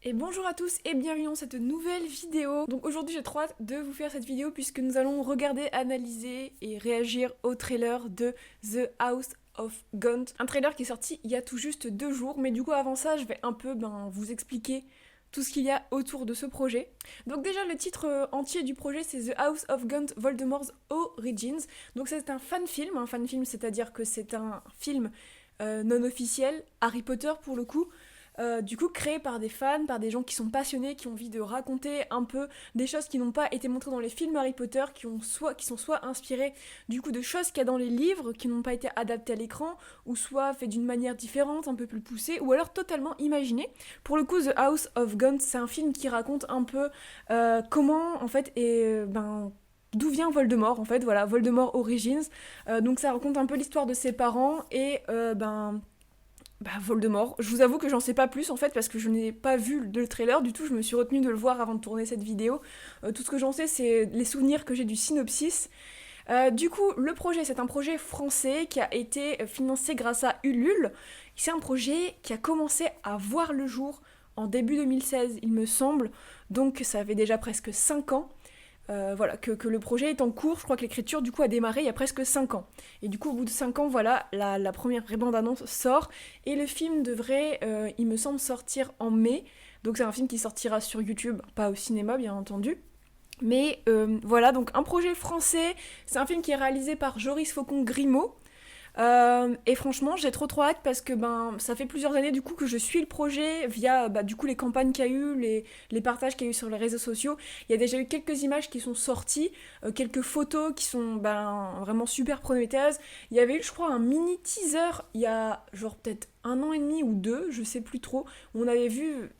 Et bonjour à tous et bienvenue dans cette nouvelle vidéo. Donc aujourd'hui j'ai trop hâte de vous faire cette vidéo puisque nous allons regarder, analyser et réagir au trailer de The House of Gaunt. Un trailer qui est sorti il y a tout juste 2 jours, mais du coup avant ça je vais un peu vous expliquer tout ce qu'il y a autour de ce projet. Donc déjà le titre entier du projet c'est The House of Gaunt Voldemort's Origins. Donc c'est un fan film c'est-à-dire que c'est un film non officiel, Harry Potter pour le coup. Du coup créé par des fans, par des gens qui sont passionnés, qui ont envie de raconter un peu des choses qui n'ont pas été montrées dans les films Harry Potter, qui sont soit inspirées du coup de choses qu'il y a dans les livres, qui n'ont pas été adaptées à l'écran, ou soit fait d'une manière différente, un peu plus poussée, ou alors totalement imaginées. Pour le coup, The House of Gaunt, c'est un film qui raconte un peu comment en fait d'où vient Voldemort en fait, voilà, Voldemort Origins. Donc ça raconte un peu l'histoire de ses parents et Voldemort. Je vous avoue que j'en sais pas plus en fait parce que je n'ai pas vu le trailer du tout, je me suis retenue de le voir avant de tourner cette vidéo. Tout ce que j'en sais c'est les souvenirs que j'ai du synopsis. Du coup, le projet, c'est un projet français qui a été financé grâce à Ulule. C'est un projet qui a commencé à voir le jour en début 2016, il me semble. Donc ça fait déjà presque 5 ans. Voilà, que le projet est en cours. Je crois que l'écriture du coup a démarré il y a presque 5 ans. Et du coup au bout de 5 ans, voilà, la première vraie bande-annonce sort. Et le film devrait, il me semble, sortir en mai. Donc c'est un film qui sortira sur YouTube, pas au cinéma bien entendu. Mais voilà, donc un projet français. C'est un film qui est réalisé par Joris Faucon-Grimaud. Et franchement j'ai trop hâte parce que ça fait plusieurs années du coup que je suis le projet via du coup les campagnes qu'il y a eu, les partages qu'il y a eu sur les réseaux sociaux. Il y a déjà eu quelques images qui sont sorties, quelques photos qui sont vraiment super prometteuses. Il y avait eu je crois un mini teaser il y a genre peut-être 1 an et demi ou 2, je sais plus trop, où on avait vu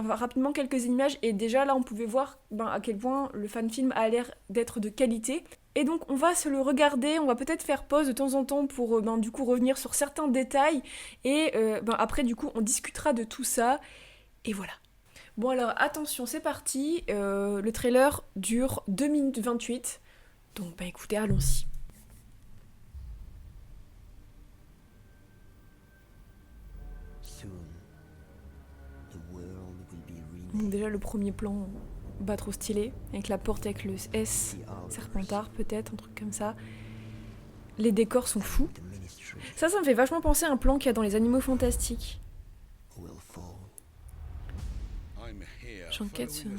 rapidement quelques images et déjà là on pouvait voir à quel point le fan film a l'air d'être de qualité. Et donc on va se le regarder, on va peut-être faire pause de temps en temps pour du coup revenir sur certains détails et après du coup on discutera de tout ça et voilà. Bon alors attention c'est parti, le trailer dure 2 minutes 28 donc écoutez allons-y. Donc déjà le premier plan pas trop stylé, avec la porte avec le S, Serpentard peut-être, un truc comme ça. Les décors sont fous. Ça me fait vachement penser à un plan qu'il y a dans les Animaux Fantastiques. J'enquête sur...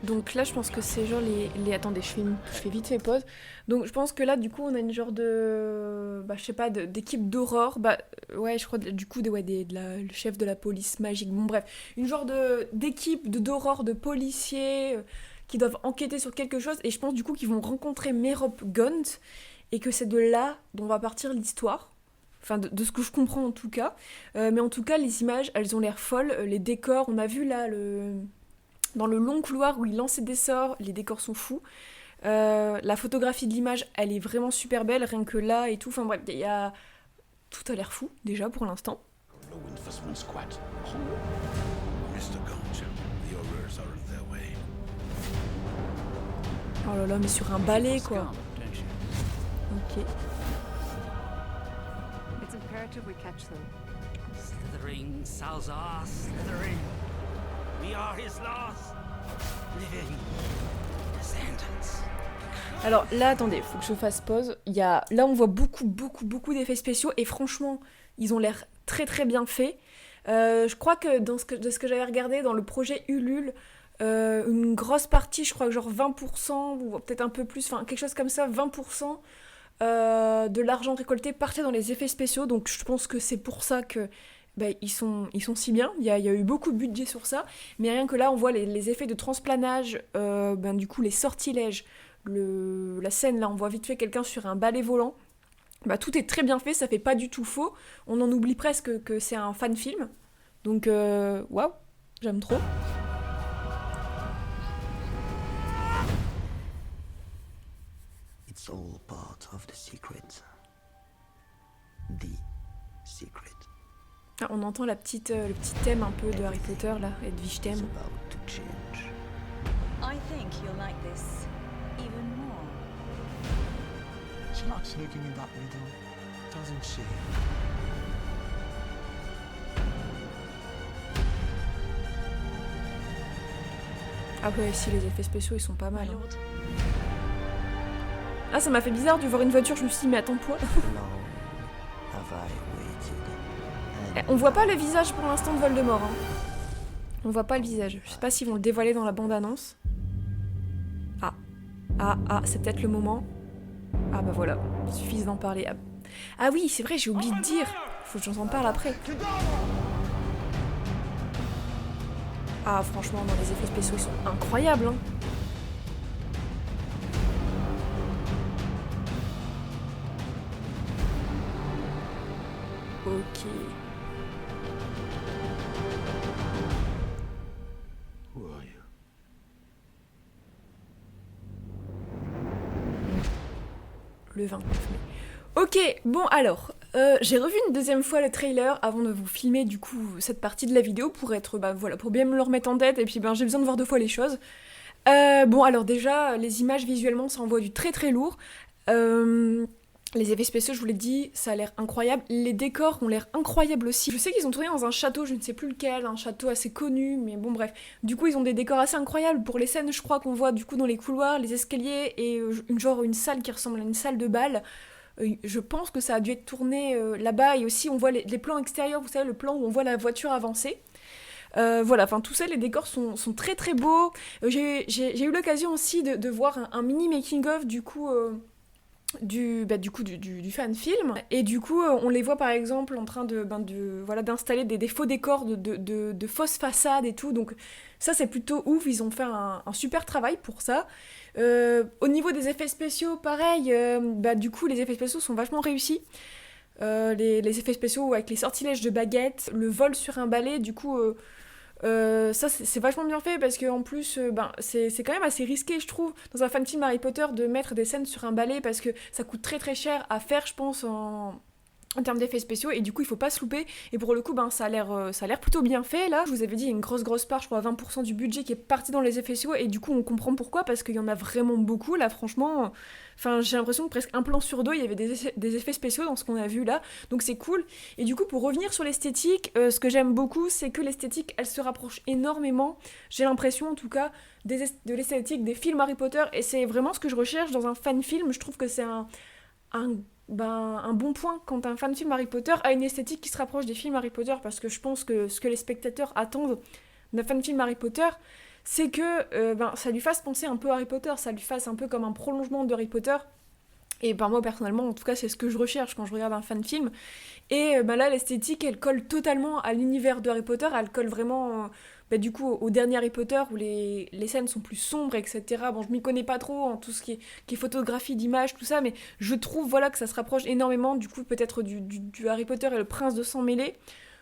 Donc là je pense que c'est genre les... Attendez, je fais vite fait pause. Donc je pense que là du coup on a une genre de... je sais pas, d'équipe d'aurore. Ouais je crois du coup le chef de la police magique. Bon bref, une genre d'équipe d'aurore, de policiers qui doivent enquêter sur quelque chose. Et je pense du coup qu'ils vont rencontrer Merop Gaunt. Et que c'est de là dont va partir l'histoire. Enfin, de ce que je comprends en tout cas. Mais en tout cas, les images, elles ont l'air folles. Les décors, on a vu là dans le long couloir où il lançait des sorts, les décors sont fous. La photographie de l'image, elle est vraiment super belle, rien que là et tout. Enfin bref, il y a... Tout a l'air fou, déjà, pour l'instant. Oh là là, mais sur un balai, quoi. Ok. We catch them. Slithering, Salazar, slithering. We are his last living descendants. Alors là, attendez, faut que je fasse pause. Là, on voit beaucoup d'effets spéciaux et franchement, ils ont l'air très très bien faits. Je crois que de ce que j'avais regardé dans le projet Ulule, une grosse partie, je crois que genre 20% ou peut-être un peu plus, enfin quelque chose comme ça, 20%. De l'argent récolté partait dans les effets spéciaux, donc je pense que c'est pour ça que ils sont si bien. Il y a eu beaucoup de budget sur ça, mais rien que là on voit les effets de transplanage, du coup les sortilèges, la scène là on voit vite fait quelqu'un sur un balai volant. Tout est très bien fait, ça fait pas du tout faux. On en oublie presque que c'est un fan film, donc waouh, j'aime trop. It's all part of the secret. The secret. Ah, on entend le petit thème un peu de Harry Potter là, Edwige thème. About to change. I think you'll like this even more. She likes looking in that window, doesn't she? Ah ouais, si, les effets spéciaux, ils sont pas mal. My Hein. lord. Ah, ça m'a fait bizarre de voir une voiture, je me suis dit, mais attends, quoi. Long have I waited, and On voit pas le visage pour l'instant de Voldemort. Hein. On voit pas le visage. Je sais pas s'ils vont le dévoiler dans la bande-annonce. C'est peut-être le moment. Ah bah voilà, il suffit d'en parler. Ah oui, c'est vrai, j'ai oublié de dire. Faut que j'en en parle après. Ah franchement, dans les effets spéciaux, ils sont incroyables. Hein. Ok. who are you? Le 29 mai. Ok, bon alors, j'ai revu une deuxième fois le trailer avant de vous filmer du coup cette partie de la vidéo pour être, voilà, pour bien me le remettre en tête et puis j'ai besoin de voir deux fois les choses. Bon alors déjà, les images visuellement ça envoie du très très lourd. Les effets spéciaux, je vous l'ai dit, ça a l'air incroyable. Les décors ont l'air incroyables aussi. Je sais qu'ils ont tourné dans un château, je ne sais plus lequel, un château assez connu, mais bon bref. Du coup, ils ont des décors assez incroyables pour les scènes, je crois qu'on voit du coup dans les couloirs, les escaliers et une salle qui ressemble à une salle de bal. Je pense que ça a dû être tourné là-bas et aussi on voit les plans extérieurs, vous savez, le plan où on voit la voiture avancer. Voilà, enfin tout ça, les décors sont très très beaux. J'ai eu l'occasion aussi de voir un mini making-of du coup... du fan film et du coup on les voit par exemple en train d'installer des faux décors de fausses façades et tout, donc ça c'est plutôt ouf, ils ont fait un super travail pour ça. Au niveau des effets spéciaux pareil, du coup les effets spéciaux sont vachement réussis. Les effets spéciaux avec les sortilèges de baguettes, le vol sur un balai, du coup ça c'est vachement bien fait parce que en plus c'est quand même assez risqué je trouve dans un fan film Harry Potter de mettre des scènes sur un balai parce que ça coûte très très cher à faire je pense en termes d'effets spéciaux et du coup il faut pas se louper et pour le coup ça a l'air plutôt bien fait là. Je vous avais dit il y a une grosse part, je crois 20% du budget qui est parti dans les effets spéciaux et du coup on comprend pourquoi parce qu'il y en a vraiment beaucoup là franchement. Enfin, j'ai l'impression que presque un plan sur deux, il y avait des effets spéciaux dans ce qu'on a vu là, donc c'est cool. Et du coup, pour revenir sur l'esthétique, ce que j'aime beaucoup, c'est que l'esthétique, elle se rapproche énormément, j'ai l'impression en tout cas, de l'esthétique des films Harry Potter, et c'est vraiment ce que je recherche dans un fan film. Je trouve que c'est un bon point quand un fan film Harry Potter a une esthétique qui se rapproche des films Harry Potter, parce que je pense que ce que les spectateurs attendent d'un fan film Harry Potter, c'est que ça lui fasse penser un peu à Harry Potter, ça lui fasse un peu comme un prolongement de Harry Potter. Et moi personnellement, en tout cas, c'est ce que je recherche quand je regarde un fan film. Et là, l'esthétique, elle colle totalement à l'univers de Harry Potter, elle colle vraiment du coup au dernier Harry Potter où les scènes sont plus sombres, etc. Bon, je m'y connais pas trop en tout ce qui est photographie d'images, tout ça, mais je trouve voilà, que ça se rapproche énormément du coup peut-être du Harry Potter et le prince de sang mêlé.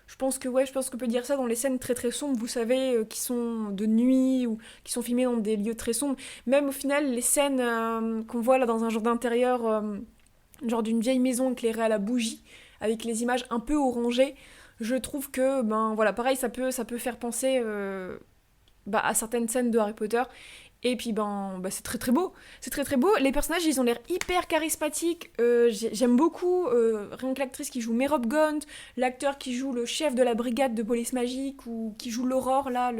Je pense qu'on peut dire ça dans les scènes très très sombres, vous savez, qui sont de nuit ou qui sont filmées dans des lieux très sombres. Même au final, les scènes qu'on voit là dans un genre d'intérieur, genre d'une vieille maison éclairée à la bougie, avec les images un peu orangées, je trouve que, voilà, pareil, ça peut faire penser à certaines scènes de Harry Potter. Et puis c'est très très beau, c'est très très beau. Les personnages ils ont l'air hyper charismatiques, j'aime beaucoup rien que l'actrice qui joue Merope Gaunt, l'acteur qui joue le chef de la brigade de police magique ou qui joue l'Aurore là,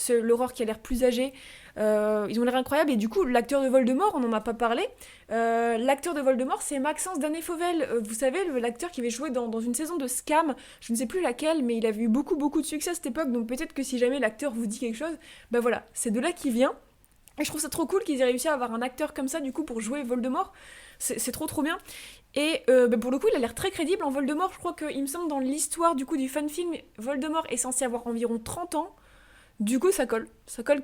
l'Aurore qui a l'air plus âgée, ils ont l'air incroyables. Et du coup l'acteur de Voldemort, on n'en a pas parlé, l'acteur de Voldemort c'est Maxence Danet-Fauvel, vous savez l'acteur qui avait joué dans une saison de Scam, je ne sais plus laquelle, mais il avait eu beaucoup de succès à cette époque, donc peut-être que si jamais l'acteur vous dit quelque chose, voilà, c'est de là qu'il vient. Et je trouve ça trop cool qu'ils aient réussi à avoir un acteur comme ça du coup pour jouer Voldemort, c'est trop bien. Et pour le coup il a l'air très crédible en Voldemort. Je crois qu'il me semble dans l'histoire du coup du fan film, Voldemort est censé avoir environ 30 ans. Du coup ça colle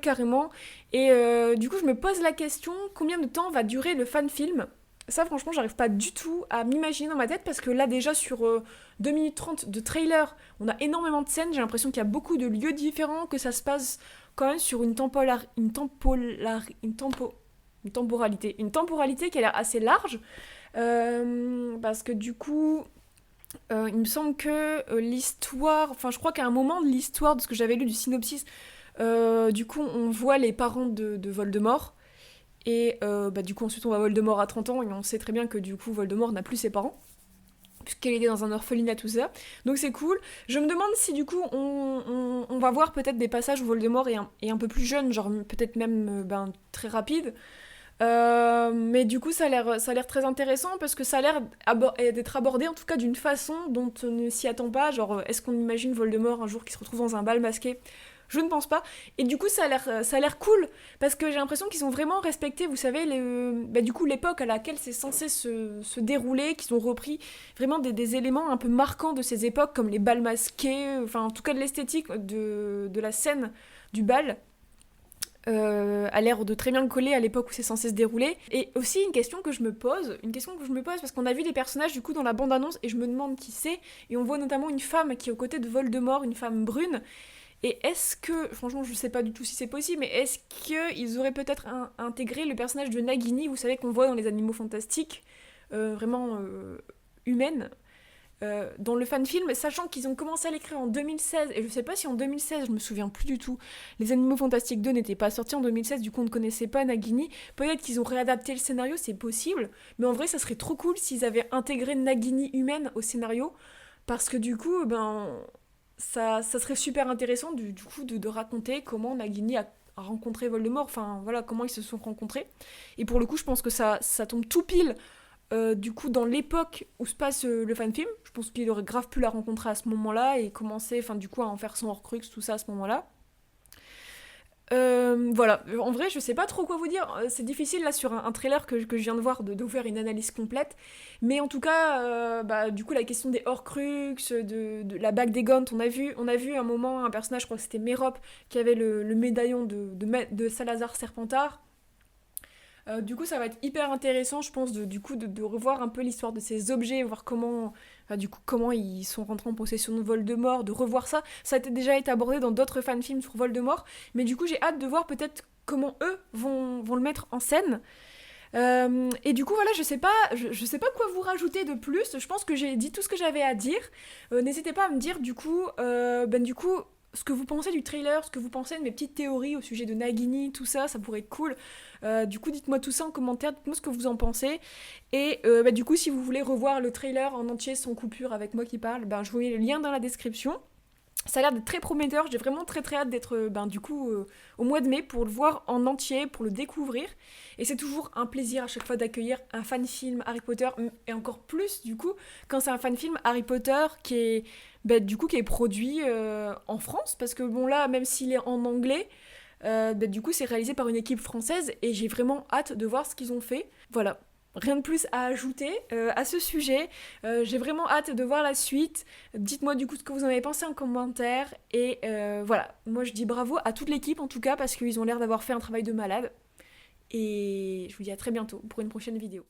carrément. Et du coup je me pose la question, combien de temps va durer le fan film ? Ça franchement j'arrive pas du tout à m'imaginer dans ma tête, parce que là déjà sur 2 minutes 30 de trailer, on a énormément de scènes, j'ai l'impression qu'il y a beaucoup de lieux différents, que ça se passe quand même sur une temporalité qui a l'air assez large, parce que du coup il me semble que l'histoire, enfin je crois qu'à un moment de l'histoire, de ce que j'avais lu du synopsis, du coup on voit les parents de Voldemort, et du coup ensuite on voit Voldemort à 30 ans et on sait très bien que du coup Voldemort n'a plus ses parents, puisqu'elle était dans un orphelinat, tout ça. Donc c'est cool. Je me demande si du coup on va voir peut-être des passages où Voldemort est un peu plus jeune, genre peut-être même très rapide. Mais du coup ça a l'air très intéressant parce que ça a l'air d'être abordé en tout cas d'une façon dont on ne s'y attend pas. Genre est-ce qu'on imagine Voldemort un jour qui se retrouve dans un bal masqué ? Je ne pense pas. Et du coup, ça a l'air cool, parce que j'ai l'impression qu'ils ont vraiment respecté, vous savez, du coup, l'époque à laquelle c'est censé se dérouler, qu'ils ont repris vraiment des éléments un peu marquants de ces époques, comme les bals masqués, enfin, en tout cas de l'esthétique de la scène du bal. A l'air de très bien coller à l'époque où c'est censé se dérouler. Et aussi une question que je me pose parce qu'on a vu des personnages du coup dans la bande-annonce, et je me demande qui c'est, et on voit notamment une femme qui est aux côtés de Voldemort, une femme brune. Et est-ce que, franchement je sais pas du tout si c'est possible, mais est-ce qu'ils auraient peut-être intégré le personnage de Nagini, vous savez qu'on voit dans les Animaux Fantastiques, vraiment humaine, dans le fan-film, sachant qu'ils ont commencé à l'écrire en 2016, et je sais pas si en 2016, je me souviens plus du tout, les Animaux Fantastiques 2 n'étaient pas sortis en 2016, du coup on ne connaissait pas Nagini, peut-être qu'ils ont réadapté le scénario, c'est possible, mais en vrai ça serait trop cool s'ils avaient intégré Nagini humaine au scénario, parce que du coup, ça serait super intéressant du coup de raconter comment Nagini a rencontré Voldemort, enfin voilà, comment ils se sont rencontrés. Et pour le coup, je pense que ça tombe tout pile du coup dans l'époque où se passe le fan-film. Je pense qu'il aurait grave pu la rencontrer à ce moment-là et commencer, enfin du coup, à en faire son Horcrux, tout ça à ce moment-là. Voilà, en vrai je sais pas trop quoi vous dire, c'est difficile là sur un trailer que je viens de voir de vous faire une analyse complète, mais en tout cas du coup la question des Horcrux, de la bague des Gaunt, on a vu un moment un personnage, je crois que c'était Mérop, qui avait le médaillon de Salazar Serpentard. Du coup ça va être hyper intéressant je pense de revoir un peu l'histoire de ces objets, voir comment ils sont rentrés en possession de Voldemort, de revoir ça. Ça a déjà été abordé dans d'autres fanfilms sur Voldemort, mais du coup j'ai hâte de voir peut-être comment eux vont le mettre en scène. Et du coup voilà, je sais pas quoi vous rajouter de plus, je pense que j'ai dit tout ce que j'avais à dire. N'hésitez pas à me dire du coup ce que vous pensez du trailer, ce que vous pensez de mes petites théories au sujet de Nagini, tout ça, ça pourrait être cool. Du coup, dites-moi tout ça en commentaire, dites-moi ce que vous en pensez. Et du coup, si vous voulez revoir le trailer en entier sans coupure avec moi qui parle, je vous mets le lien dans la description. Ça a l'air d'être très prometteur, j'ai vraiment très très hâte d'être au mois de mai pour le voir en entier, pour le découvrir. Et c'est toujours un plaisir à chaque fois d'accueillir un fan-film Harry Potter, et encore plus du coup quand c'est un fan-film Harry Potter qui est produit en France, parce que bon là, même s'il est en anglais, du coup c'est réalisé par une équipe française et j'ai vraiment hâte de voir ce qu'ils ont fait. Voilà. Rien de plus à ajouter à ce sujet. J'ai vraiment hâte de voir la suite. Dites-moi du coup ce que vous en avez pensé en commentaire. Et voilà, moi je dis bravo à toute l'équipe en tout cas parce qu'ils ont l'air d'avoir fait un travail de malade. Et je vous dis à très bientôt pour une prochaine vidéo.